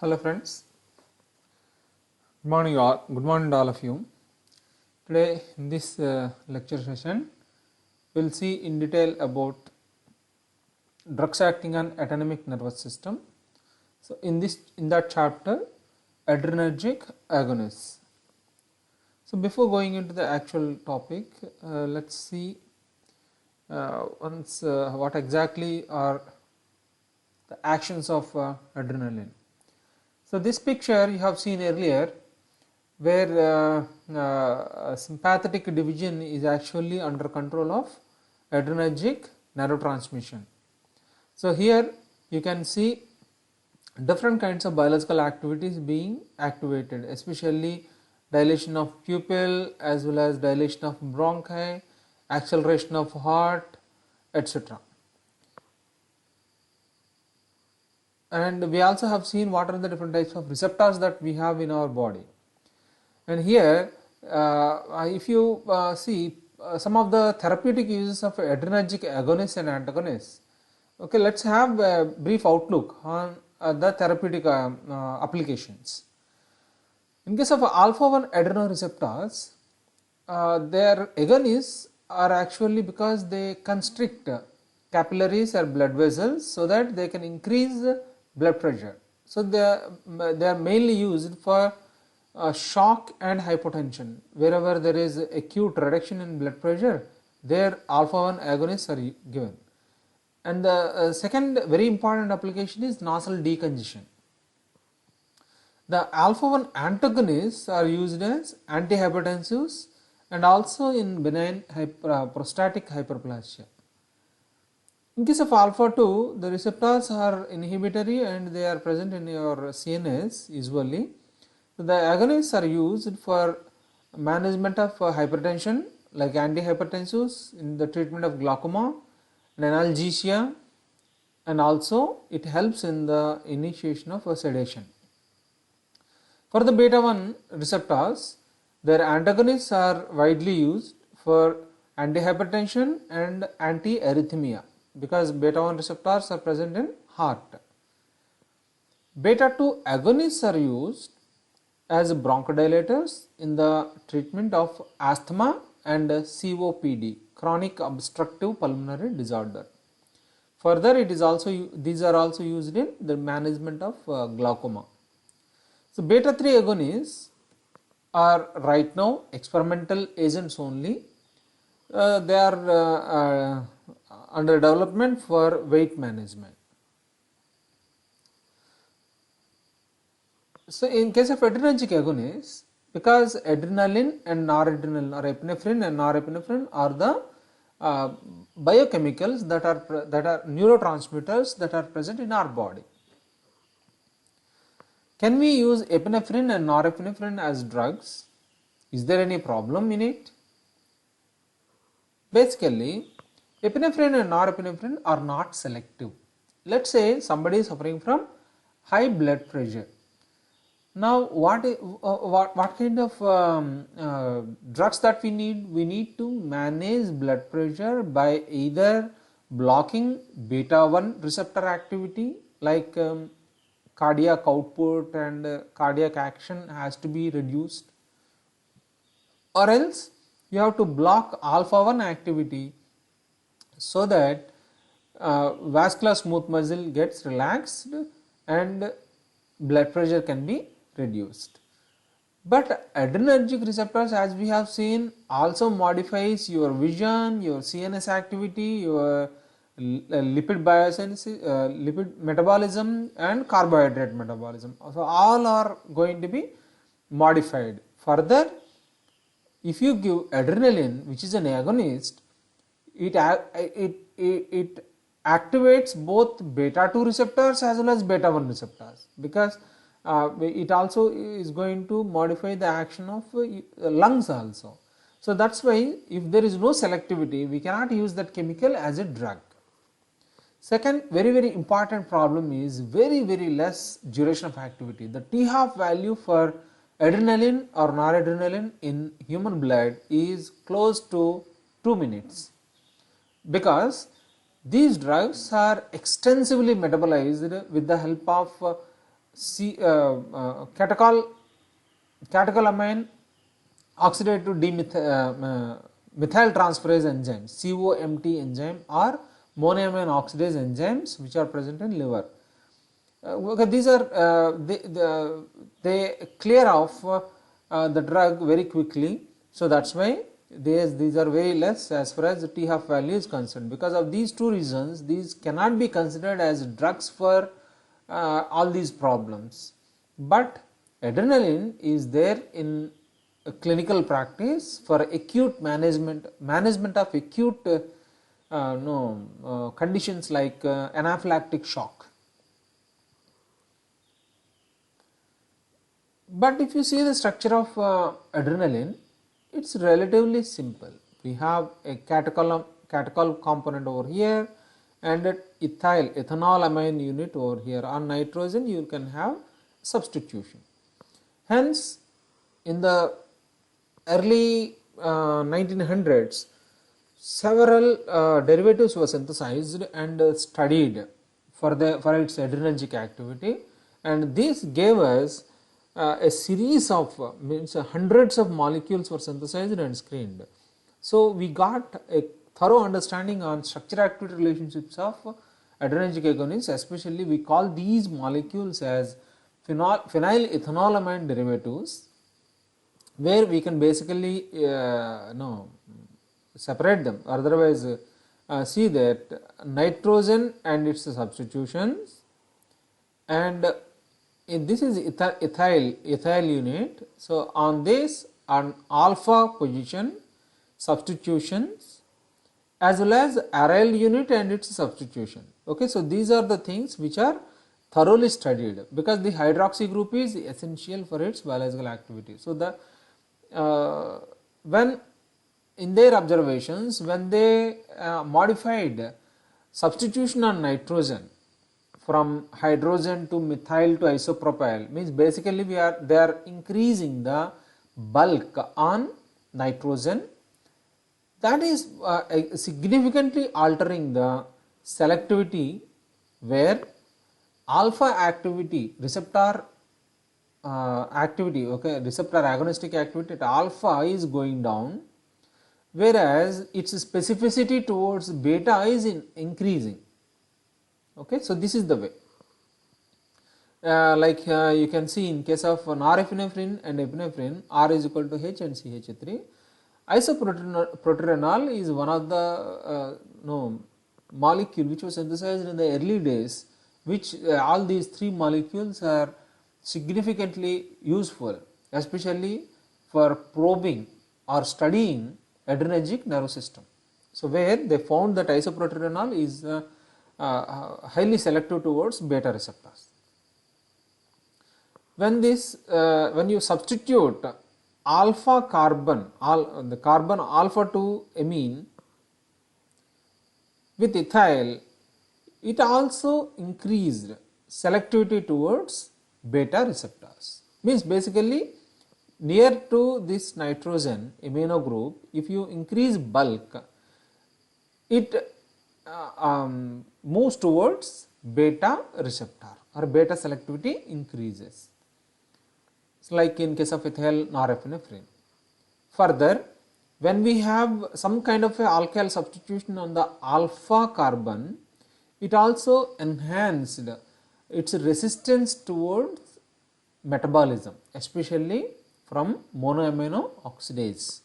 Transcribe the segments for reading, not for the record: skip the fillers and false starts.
Hello friends, good morning all. Good morning to all of you. Today in this lecture session, we will see in detail about drugs acting on autonomic nervous system. So in that chapter, adrenergic agonists. So before going into the actual topic, let's see once what exactly are the actions of adrenaline. So this picture you have seen earlier, where sympathetic division is actually under control of adrenergic neurotransmission. So here you can see different kinds of biological activities being activated, especially dilation of pupil as well as dilation of bronchi, acceleration of heart, etc. And we also have seen what are the different types of receptors that we have in our body. And here if you see some of the therapeutic uses of adrenergic agonists and antagonists. Okay, let's have a brief outlook on the therapeutic applications. In case of alpha-1 adrenoreceptors, their agonists are actually because they constrict capillaries or blood vessels so that they can increase blood pressure. So they are mainly used for shock and hypotension. Wherever there is acute reduction in blood pressure, there alpha-1 agonists are given. And the second very important application is nasal decongestion. The alpha-1 antagonists are used as antihypertensives and also in benign prostatic hyperplasia. In case of alpha-2, the receptors are inhibitory and they are present in your CNS usually. So the agonists are used for management of hypertension like antihypertensives, in the treatment of glaucoma and analgesia, and also it helps in the initiation of sedation. For the beta-1 receptors, their antagonists are widely used for antihypertension and anti-arrhythmia because beta-1 receptors are present in heart. Beta-2 agonists are used as bronchodilators in the treatment of asthma and COPD, chronic obstructive pulmonary disorder. Further, these are also used in the management of glaucoma. So beta-3 agonists are right now experimental agents only. They are under development for weight management. So in case of adrenergic agonists, because adrenaline and noradrenaline or epinephrine and norepinephrine are the biochemicals that are neurotransmitters that are present in our body. Can we use epinephrine and norepinephrine as drugs? Is there any problem in it? Basically, epinephrine and norepinephrine are not selective. Let's say somebody is suffering from high blood pressure. Now, what kind of drugs that we need? We need to manage blood pressure by either blocking beta-1 receptor activity, like cardiac output and cardiac action has to be reduced, or else you have to block alpha-1 activity so that vascular smooth muscle gets relaxed and blood pressure can be reduced. But adrenergic receptors, as we have seen, also modifies your vision, your CNS activity, your lipid biosynthesis, lipid metabolism and carbohydrate metabolism. So all are going to be modified. Further, if you give adrenaline, which is an agonist, it activates both beta-2 receptors as well as beta-1 receptors, because it also is going to modify the action of lungs also. So that's why if there is no selectivity, we cannot use that chemical as a drug. Second very important problem is very less duration of activity. The T-half value for adrenaline or noradrenaline in human blood is close to 2 minutes, because these drugs are extensively metabolized with the help of Catecholamine oxidate to methyl transferase enzymes, COMT enzyme, or monoamine oxidase enzymes which are present in liver. Okay, these are they clear off the drug very quickly, so that's why these are very less as far as the T half value is concerned. Because of these two reasons, these cannot be considered as drugs for all these problems. But adrenaline is there in clinical practice for acute management of acute conditions like anaphylactic shock. But if you see the structure of adrenaline, it's relatively simple. We have a catechol component over here and an ethanolamine unit over here. On nitrogen you can have substitution. Hence, in the early 1900s, several derivatives were synthesized and studied for its adrenergic activity, and this gave us a series of hundreds of molecules were synthesized and screened. So we got a thorough understanding on structure activity relationships of adrenergic agonists. Especially we call these molecules as phenylethanolamine derivatives, where we can basically separate them, otherwise see that nitrogen and its substitutions, and this is ethyl unit. So on this, on alpha position substitutions as well as aryl unit and its substitution. Okay, so these are the things which are thoroughly studied, because the hydroxy group is essential for its biological activity. So the when in their observations, when they modified substitution on nitrogen from hydrogen to methyl to isopropyl, means basically they are increasing the bulk on nitrogen, that is significantly altering the selectivity, where alpha activity, receptor activity, okay, receptor agonistic activity at alpha is going down, whereas its specificity towards beta is increasing. Okay, so this is the way. You can see in case of norepinephrine and epinephrine, R is equal to H and CH3. Isoproterenol is one of the molecule which was synthesized in the early days, which all these three molecules are significantly useful, especially for probing or studying adrenergic nervous system. So where they found that isoproterenol is highly selective towards beta receptors. When you substitute alpha carbon, the carbon alpha to amine with ethyl, it also increased selectivity towards beta receptors. Means basically near to this nitrogen amino group, if you increase bulk, it moves towards beta receptor, or beta selectivity increases. It's like in case of ethyl norepinephrine. Further, when we have some kind of a alkyl substitution on the alpha carbon, it also enhanced its resistance towards metabolism, especially from monoamino oxidase,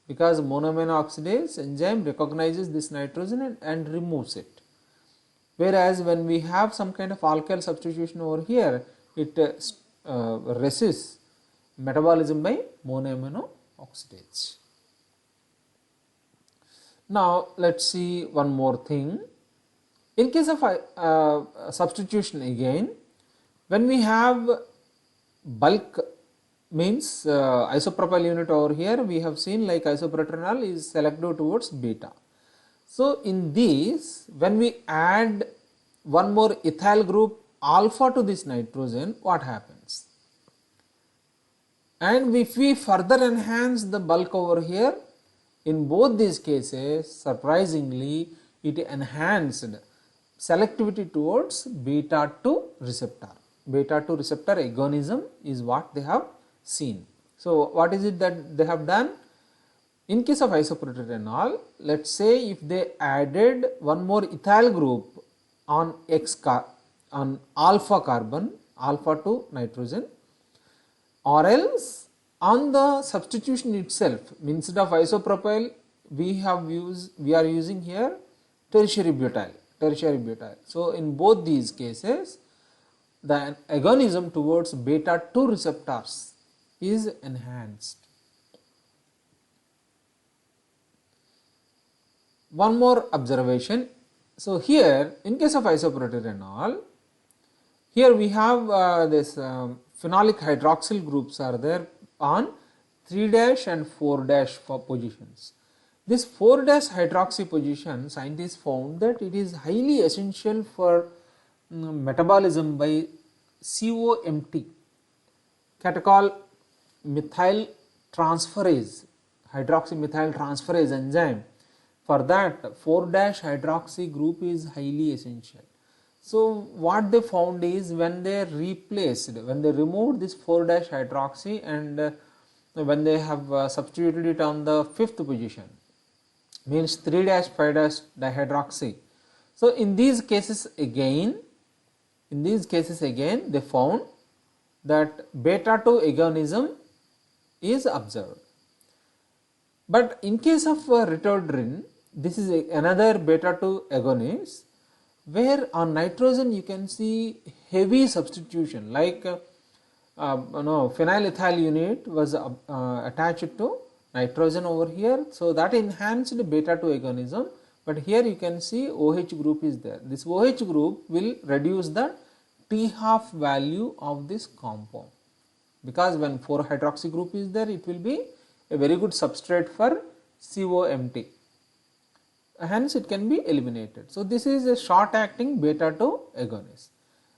because monoamino oxidase enzyme recognizes this nitrogen and removes it. Whereas when we have some kind of alkyl substitution over here, it resists metabolism by monoamino oxidase. Now let us see one more thing. In case of substitution again, when we have bulk, means isopropyl unit over here, we have seen like isoproterenol is selective towards beta. So in these, when we add one more ethyl group alpha to this nitrogen, what happens? And if we further enhance the bulk over here, in both these cases, surprisingly, it enhanced selectivity towards beta 2 receptor, beta 2 receptor agonism is what they have seen. So what is it that they have done? In case of isoproterenol, let us say if they added one more ethyl group on on alpha carbon, alpha to nitrogen, or else on the substitution itself, instead of isopropyl we are using here tertiary butyl. So in both these cases the agonism towards beta 2 receptors is enhanced. One more observation. So here in case of isoproterenol, here we have this phenolic hydroxyl groups are there on 3' and 4' for positions. This 4' hydroxy position, scientists found that it is highly essential for metabolism by COMT, catechol methyl transferase, hydroxymethyl transferase enzyme. For that 4' hydroxy group is highly essential. So what they found is when they removed this 4' hydroxy and when they have substituted it on the 5th position, means 3' 5' dihydroxy. So in these cases again they found that beta 2 agonism is observed. But in case of ritodrine, this is another beta 2 agonist, where on nitrogen you can see heavy substitution, like phenylethyl unit was attached to nitrogen over here, so that enhanced beta 2 agonism. But here you can see OH group is there. This OH group will reduce the T-half value of this compound, because when 4 hydroxy group is there, it will be a very good substrate for COMT, hence it can be eliminated. So this is a short acting beta 2 agonist.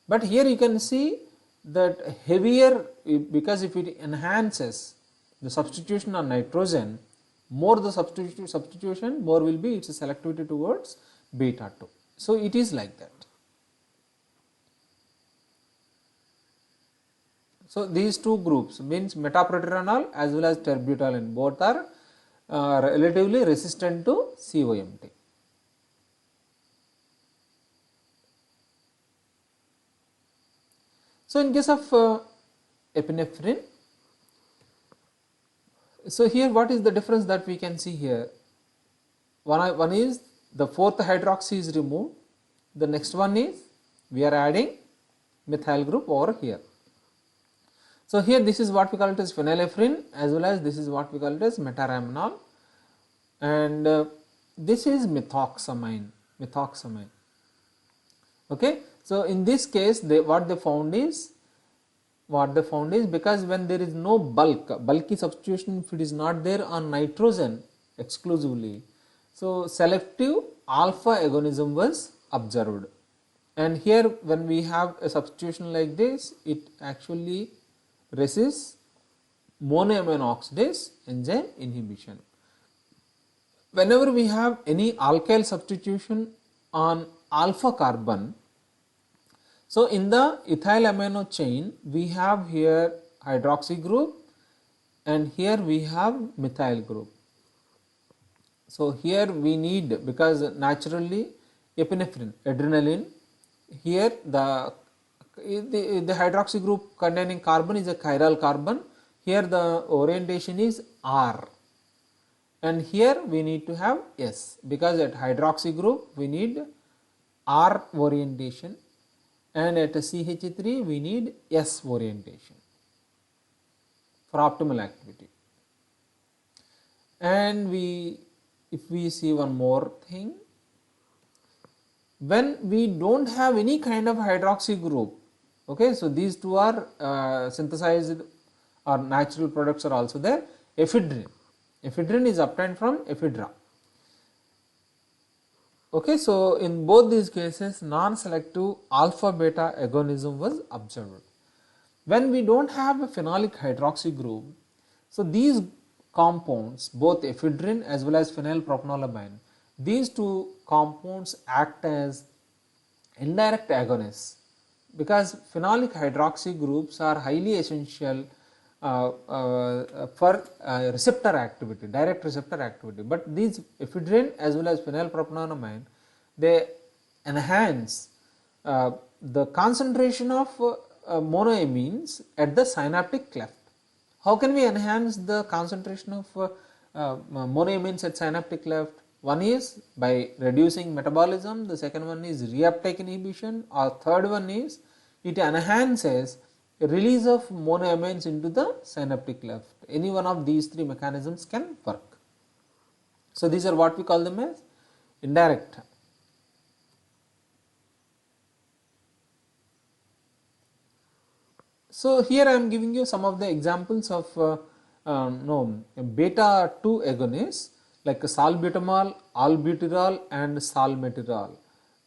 But here you can see that heavier, because if it enhances the substitution on nitrogen, more the substitution, more will be its selectivity towards beta 2. So it is like that. So these two groups means metaproterenol as well as terbutaline, both are relatively resistant to COMT. So in case of epinephrine, so here what is the difference that we can see here? One is the 4th hydroxy is removed, the next one is we are adding methyl group over here. So here this is what we call it as phenylephrine, as well as this is what we call it as metaraminol, and this is methoxamine. Okay, so in this case what they found is because when there is no bulky substitution, if it is not there on nitrogen exclusively, so selective alpha agonism was observed. And here when we have a substitution like this, it actually resists monoamine oxidase enzyme inhibition. Whenever we have any alkyl substitution on alpha carbon, so in the ethyl amino chain we have here hydroxy group and here we have methyl group. So here we need, because naturally epinephrine, adrenaline, here the hydroxy group containing carbon is a chiral carbon, here the orientation is R, and here we need to have S, because at hydroxy group we need R orientation and at CH3 we need S orientation for optimal activity. And if we see one more thing, when we don't have any kind of hydroxy group, okay, so these two are synthesized or natural products are also there. Ephedrine is obtained from ephedra. Okay, so in both these cases non-selective alpha beta agonism was observed. When we don't have a phenolic hydroxy group, so these compounds, both ephedrine as well as phenylpropanolamine, these two compounds act as indirect agonists because phenolic hydroxy groups are highly essential for receptor activity, direct receptor activity, but these ephedrine as well as phenylpropanonamine, they enhance the concentration of monoamines at the synaptic cleft. How can we enhance the concentration of monoamines at synaptic cleft? One is by reducing metabolism, the second one is reuptake inhibition, or third one is it enhances release of monoamines into the synaptic cleft. Any one of these three mechanisms can work. So, these are what we call them as indirect. So, here I am giving you some of the examples of beta 2 agonists like salbutamol, albuterol and salmeterol.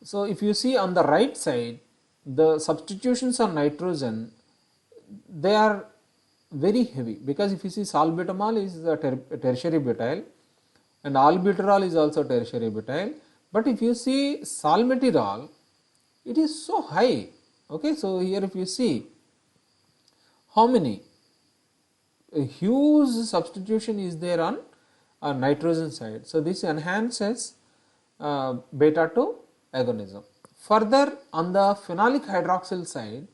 So, if you see on the right side, the substitutions of nitrogen, they are very heavy, because if you see salbutamol is a tertiary butyl and albuterol is also tertiary butyl, but if you see salmeterol, it is so high. Okay, so here if you see how many, a huge substitution is there on nitrogen side. So, this enhances beta 2 agonism. Further, on the phenolic hydroxyl side,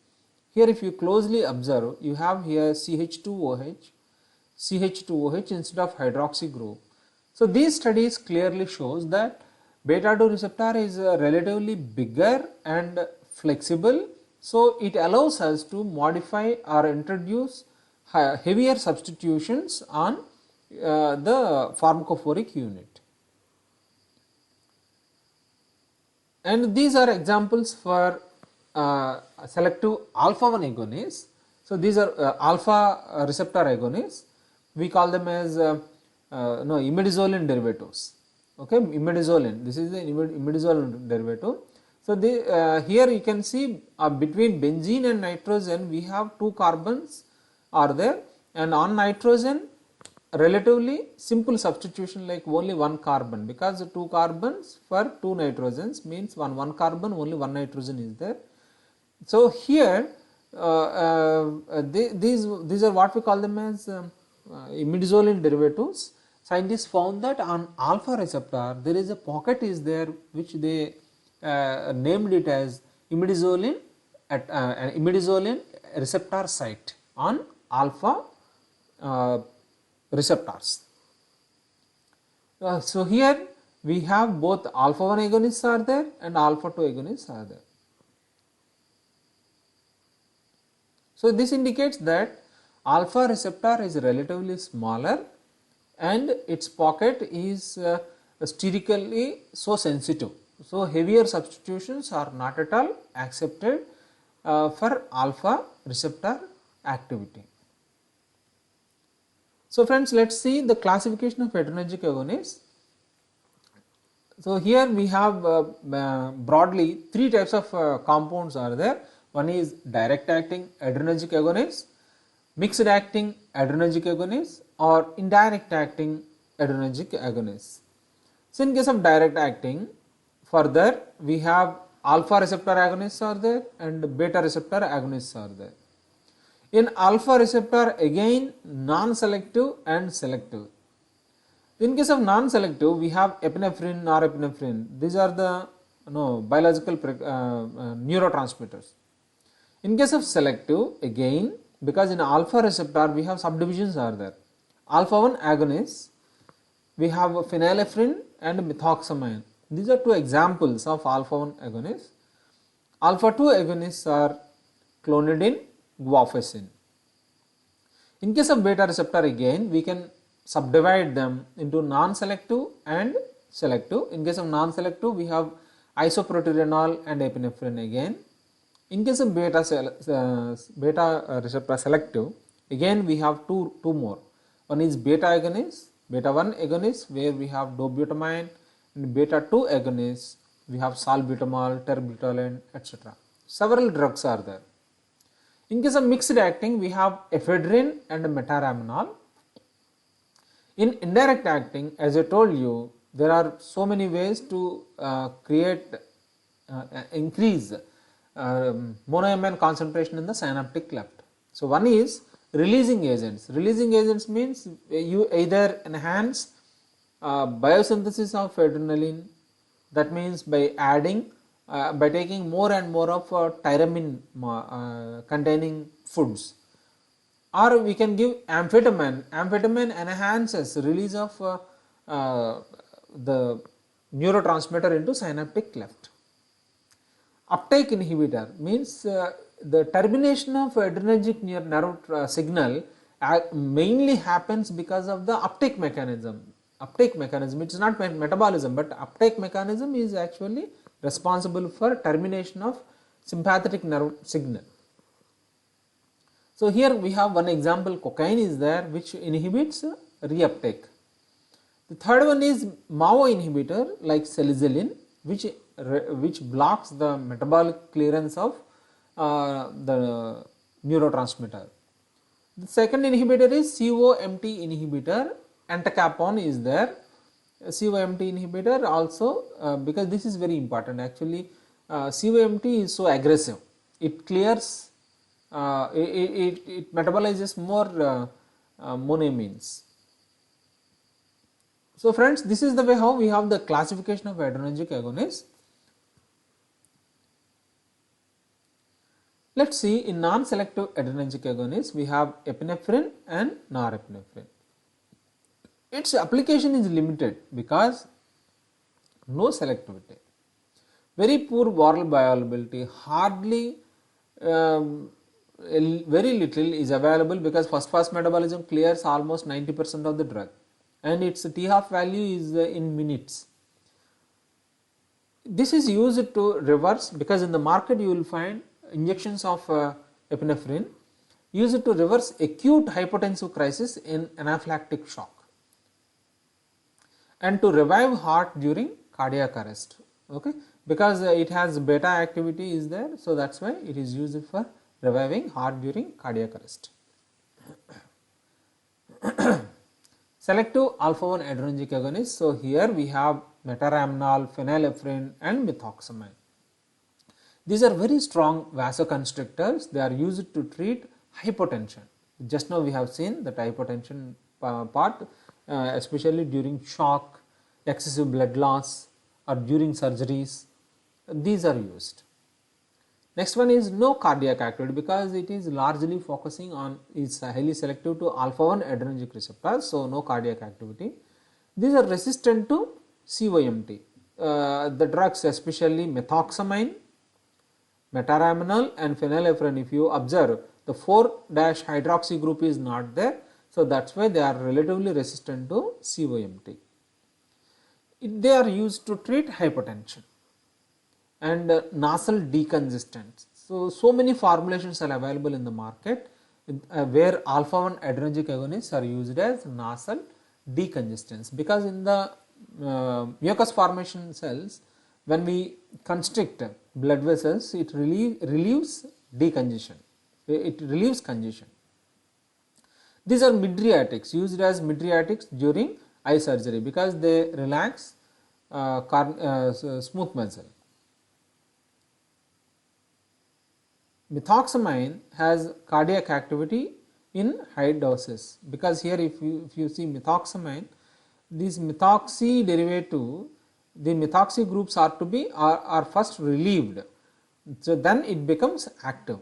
here if you closely observe, you have here CH2OH instead of hydroxy group. So, these studies clearly shows that beta 2 receptor is relatively bigger and flexible. So, it allows us to modify or introduce heavier substitutions on the pharmacophoric unit. And these are examples for selective alpha 1 agonists. So, these are alpha receptor agonists. We call them as imidazolin derivatives. Okay, imidazolin, this is the imidazolin derivative. So, here you can see between benzene and nitrogen we have 2 carbons are there, and on nitrogen relatively simple substitution like only 1 carbon, because 2 carbons for 2 nitrogens means 1 carbon, only 1 nitrogen is there. So, here these are what we call them as imidazolin derivatives. Scientists found that on alpha receptor there is a pocket is there which they named it as imidazolin at an imidazolin receptor site on alpha receptors. So, here we have both alpha 1 agonists are there and alpha 2 agonists are there. So, this indicates that alpha receptor is relatively smaller and its pocket is sterically so sensitive. So, heavier substitutions are not at all accepted for alpha receptor activity. So, friends, let us see the classification of adrenergic agonists. So, here we have broadly 3 types of compounds are there. One is direct acting adrenergic agonists, mixed acting adrenergic agonists, or indirect acting adrenergic agonists. So, in case of direct acting, further we have alpha receptor agonists are there and beta receptor agonists are there. In alpha receptor, again non-selective and selective. In case of non-selective, we have epinephrine, norepinephrine. These are the biological neurotransmitters. In case of selective, again, because in alpha receptor we have subdivisions are there. Alpha 1 agonists, we have phenylephrine and methoxamine. These are 2 examples of alpha 1 agonists. Alpha 2 agonists are clonidine, guanfacine. In case of beta receptor, again we can subdivide them into non-selective and selective. In case of non-selective, we have isoproterenol and epinephrine again. In case of beta receptor selective, again we have two more. One is beta agonist, beta 1 agonist, where we have dobutamine, and beta 2 agonist, we have salbutamol, terbutaline, etc. Several drugs are there. In case of mixed acting, we have ephedrine and metaraminol. In indirect acting, as I told you, there are so many ways to increase monoamine concentration in the synaptic cleft. So one is releasing agents. Releasing agents means you either enhance biosynthesis of adrenaline, that means by adding by taking more and more of tyramine containing foods, or we can give amphetamine. Amphetamine enhances release of the neurotransmitter into synaptic cleft. Uptake inhibitor means the termination of adrenergic nerve signal mainly happens because of the uptake mechanism. Uptake mechanism, it is not metabolism, but uptake mechanism is actually responsible for termination of sympathetic nerve signal. So here we have one example, cocaine is there, which inhibits reuptake. The third one is MAO inhibitor like salicylic, which blocks the metabolic clearance of the neurotransmitter. The second inhibitor is COMT inhibitor, entacapone is there. COMT inhibitor also, because this is very important actually, COMT is so aggressive, it clears, it metabolizes more monoamines. So friends, this is the way how we have the classification of adrenergic agonists. Let us see, in non-selective adrenergic agonists we have epinephrine and norepinephrine. Its application is limited because no selectivity, very poor oral bioavailability, hardly very little is available because first pass metabolism clears almost 90% of the drug, and its T-half value is in minutes. This is used to reverse, because in the market you will find injections of epinephrine used to reverse acute hypotensive crisis in anaphylactic shock and to revive heart during cardiac arrest, okay, because it has beta activity is there, so that is why it is used for reviving heart during cardiac arrest. Selective alpha-1 adrenergic agonists. So here we have metaraminol, phenylephrine and methoxamine. These are very strong vasoconstrictors. They are used to treat hypotension. Just now we have seen that hypotension part, especially during shock, excessive blood loss or during surgeries, these are used. Next one is no cardiac activity, because it is largely focusing on, is highly selective to alpha-1 adrenergic receptors, so no cardiac activity. These are resistant to COMT. The drugs, especially methoxamine, metaraminol and phenylephrine, if you observe, the 4-hydroxy group is not there, so that is why they are relatively resistant to COMT. They are used to treat hypertension and nasal decongestants. So many formulations are available in the market where alpha-1 adrenergic agonists are used as nasal decongestants, because in the mucus formation cells, when we constrict blood vessels, it relieves decongestion, it relieves congestion. These are mydriatics, used as mydriatics during eye surgery, because they relax smooth muscle. Methoxamine has cardiac activity in high doses, because here if you see methoxamine, this methoxy derivative, the methoxy groups are to be are first relieved, so then it becomes active,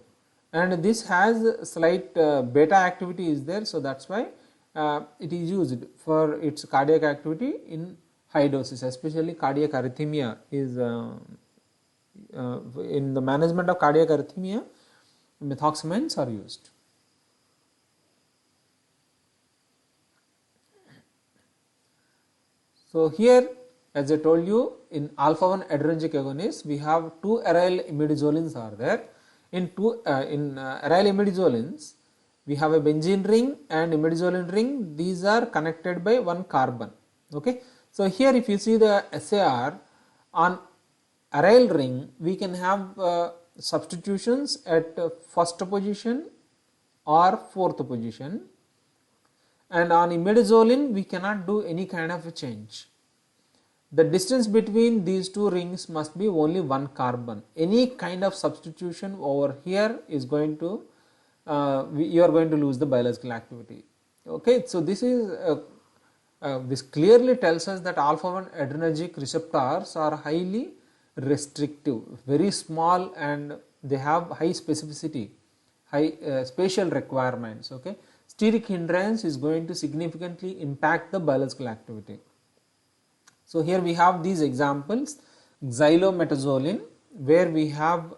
and this has slight beta activity is there, so that is why it is used for its cardiac activity in high doses, especially cardiac arrhythmia is in the management of cardiac arrhythmia, methoxamines are used. So here, as I told you, in alpha-1 adrenergic agonists we have two aryl imidazolines are there. In aryl imidazolines we have a benzene ring and imidazoline ring. These are connected by one carbon. Okay. So here if you see the SAR on aryl ring, we can have substitutions at first position or fourth position, and on imidazoline we cannot do any kind of a change. the distance between these two rings must be only one carbon. Any kind of substitution over here is going to you are going to lose the biological activity. Okay, so this is this clearly tells us that alpha 1 adrenergic receptors are highly restrictive, very small, and they have high specificity, high spatial requirements. Okay, steric hindrance is going to significantly impact the biological activity. So here we have these examples: xylometazoline, where we have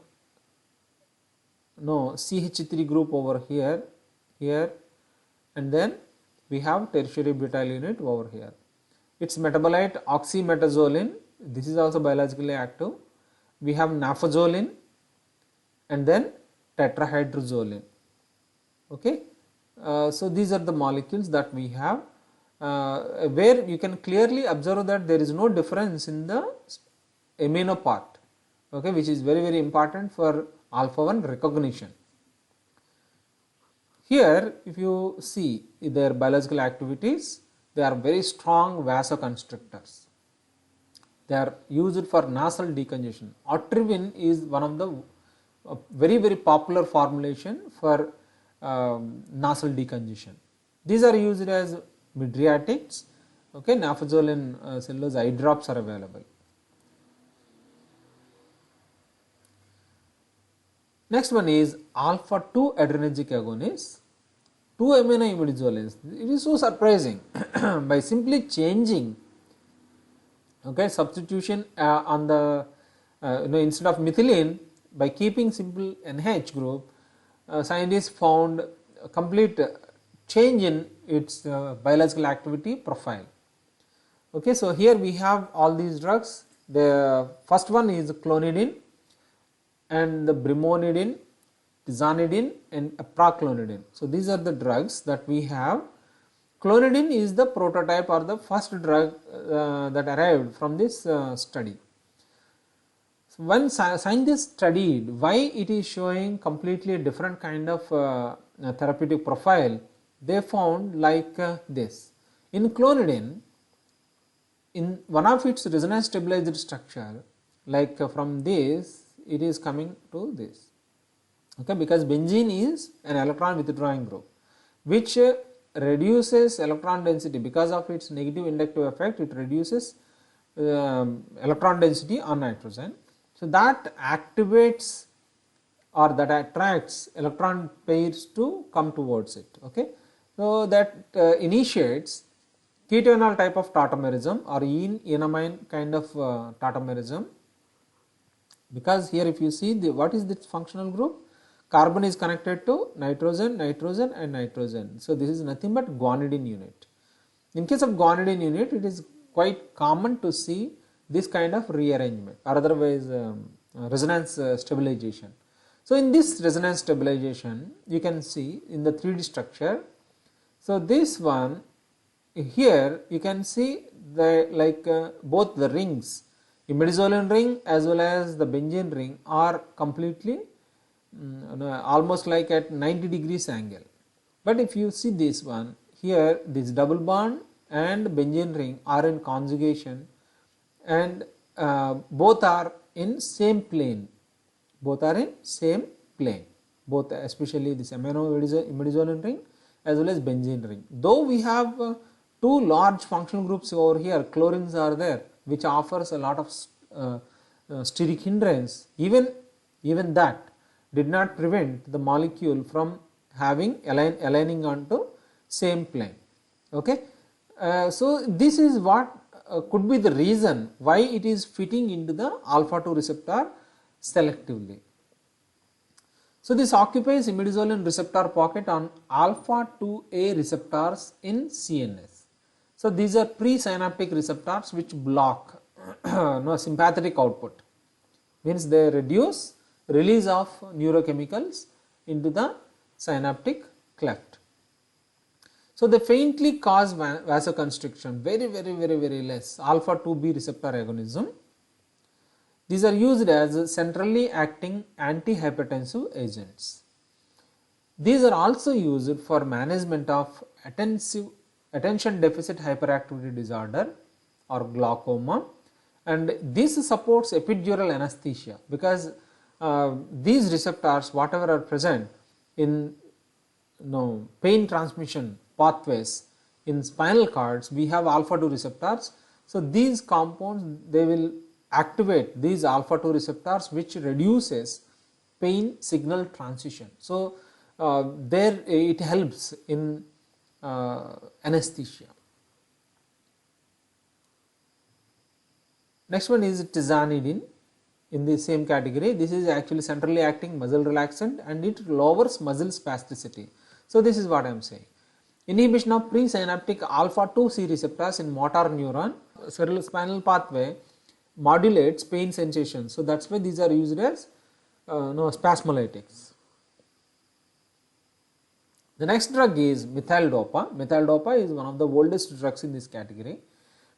CH3 group over here, and then we have tertiary butyl unit over here. Its metabolite oxymetazoline, this is also biologically active. We have naphazolin and then tetrahydrozoline. Okay, so these are the molecules that we have, where you can clearly observe that there is no difference in the amino part, okay, which is very important for alpha 1 recognition. Here if you see their biological activities, they are very strong vasoconstrictors. They are used for nasal decongestion. Otrivin is one of the very popular formulation for nasal decongestion. These are used as mydriatics. Okay, naphazolin cellulose eye drops are available. Next one is alpha 2 adrenergic agonist, 2 aminoimidazolines. It is so surprising. By simply changing, okay, substitution on the instead of methylene, by keeping simple NH group, scientists found a complete change in its biological activity profile. Okay, so here we have all these drugs. The first one is clonidine, and the brimonidine, tizanidine, and apraclonidine. So these are the drugs that we have. Clonidine is the prototype or the first drug that arrived from this study. So when scientists studied why it is showing completely different kind of therapeutic profile, they found like this. In clonidine, in one of its resonance stabilized structure, like from this it is coming to this, okay, because benzene is an electron withdrawing group which reduces electron density because of its negative inductive effect. It reduces electron density on nitrogen, so that activates or that attracts electron pairs to come towards it. Okay, so that initiates ketonal type of tautomerism or enamine kind of tautomerism. Because here if you see what is this functional group, carbon is connected to nitrogen, nitrogen and nitrogen. So this is nothing but guanidine unit. In case of guanidine unit, it is quite common to see this kind of rearrangement or otherwise resonance stabilization. So in this resonance stabilization, you can see in the 3D structure. So this one here you can see the both the rings, imidazoline ring as well as the benzene ring, are completely almost like at 90 degrees angle. But if you see this one here, this double bond and benzene ring are in conjugation, and both are in same plane. Both are in same plane. Both, especially this imidazoline ring as well as benzene ring. Though we have two large functional groups over here, chlorines are there, which offers a lot of steric hindrance. Even that did not prevent the molecule from having aligning onto same plane. Okay, so this is what could be the reason why it is fitting into the alpha 2 receptor selectively. So this occupies imidazoline receptor pocket on alpha 2A receptors in CNS. So these are presynaptic receptors which block sympathetic output, means they reduce release of neurochemicals into the synaptic cleft. So they faintly cause vasoconstriction, very less, alpha 2B receptor agonism. These are used as centrally acting antihypertensive agents. These are also used for management of attention deficit hyperactivity disorder or glaucoma and this supports epidural anesthesia because these receptors whatever are present in pain transmission pathways in spinal cords, we have alpha 2 receptors. So, these compounds they will activate these alpha 2 receptors which reduces pain signal transition. So, there it helps in anesthesia. Next one is tizanidine in the same category. This is actually centrally acting muscle relaxant and it lowers muscle spasticity. So, this is what I am saying. Inhibition of presynaptic alpha 2C receptors in motor neuron cerebrospinal pathway modulates pain sensation. So, that is why these are used as spasmolytics. The next drug is methyl-dopa. Methyl-dopa is one of the oldest drugs in this category.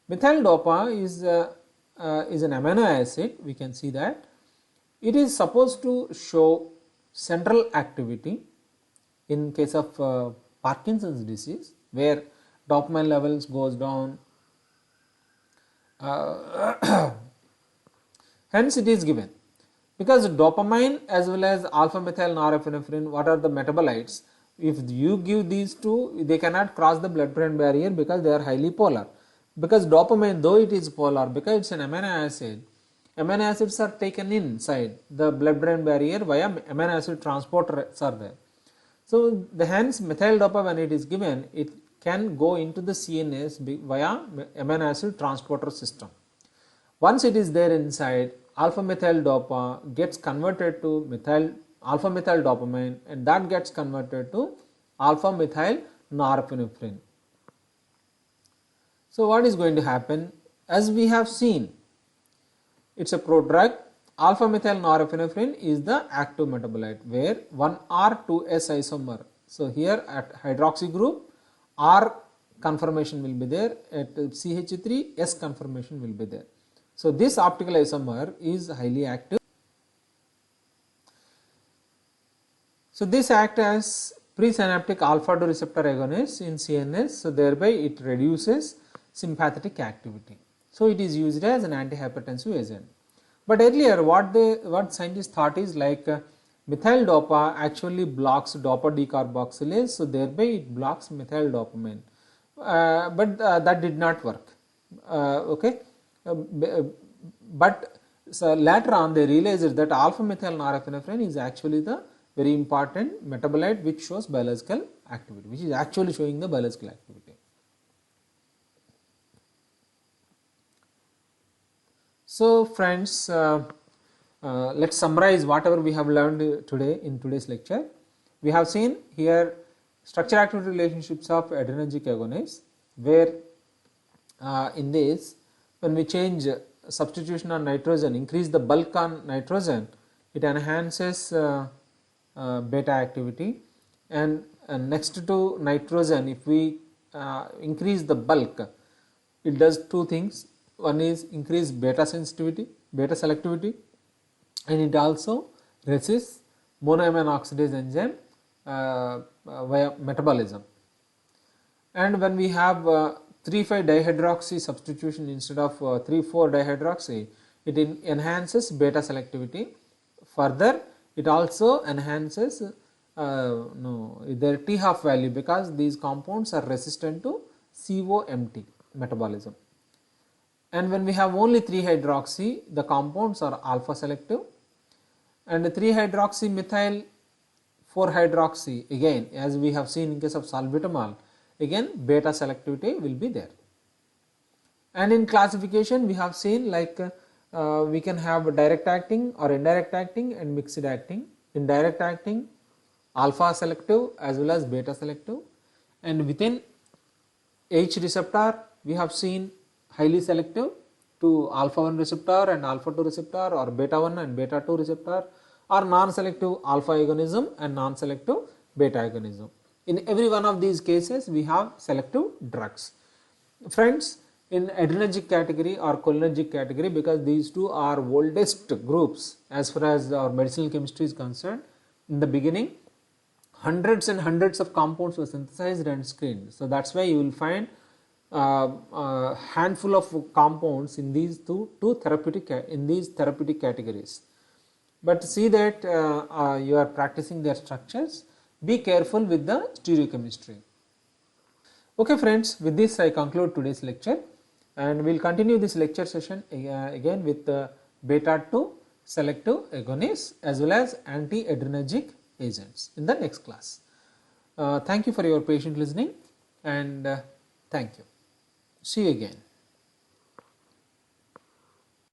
Methyl-dopa is an amino acid, we can see that. It is supposed to show central activity in case of Parkinson's disease, where dopamine levels goes down. Hence it is given, because dopamine as well as alpha methyl norepinephrine, what are the metabolites? If you give these two, they cannot cross the blood brain barrier because they are highly polar. Because dopamine, though it is polar, because it is an amino acid, amino acids are taken inside the blood brain barrier via amino acid transporters are there. So, hence methyl dopa, when it is given, it can go into the CNS via amino acid transporter system. Once it is there inside, alpha methyl dopa gets converted to alpha methyl dopamine, and that gets converted to alpha methyl norepinephrine. So, what is going to happen? As we have seen, it is a prodrug. Alpha methyl norepinephrine is the active metabolite, where 1R2S isomer. So, here at hydroxy group, R conformation will be there, at CH3 S conformation will be there. So, this optical isomer is highly active. So, this acts as presynaptic alpha 2 receptor agonist in CNS. So, thereby it reduces sympathetic activity. So, it is used as an antihypertensive agent. But earlier what scientists thought is like methyl dopa actually blocks dopa decarboxylase, so thereby it blocks methyl dopamine, but that did not work. But so later on they realized that alpha methyl norepinephrine is actually the very important metabolite which shows biological activity, which is actually showing the biological activity. So, friends, let us summarize whatever we have learned today in today's lecture. We have seen here structure activity relationships of adrenergic agonists, where in this, when we change substitution on nitrogen, increase the bulk on nitrogen, it enhances beta activity, and next to nitrogen, if we increase the bulk, it does two things. One is increase beta sensitivity, beta selectivity, and it also resists monoamine oxidase enzyme via metabolism. And when we have 3,5 dihydroxy substitution instead of 3,4 dihydroxy, it enhances beta selectivity. Further, it also enhances their T half value, because these compounds are resistant to COMT metabolism. And when we have only 3-hydroxy, the compounds are alpha selective, and 3-hydroxy methyl 4-hydroxy, again as we have seen in case of salbutamol, again beta selectivity will be there. And in classification we have seen like we can have direct acting or indirect acting and mixed acting. In direct acting, alpha selective as well as beta selective, and within H receptor we have seen highly selective to alpha 1 receptor and alpha 2 receptor, or beta 1 and beta 2 receptor, or non-selective alpha agonism and non-selective beta agonism. In every one of these cases we have selective drugs. Friends, in adrenergic category or cholinergic category, because these two are oldest groups as far as our medicinal chemistry is concerned, in the beginning hundreds and hundreds of compounds were synthesized and screened. So, that is why you will find handful of compounds in these two therapeutic categories. But see that you are practicing their structures. Be careful with the stereochemistry. Okay friends, with this I conclude today's lecture, and we will continue this lecture session again with beta 2 selective agonists as well as anti-adrenergic agents in the next class. Thank you for your patient listening, and thank you. See you again.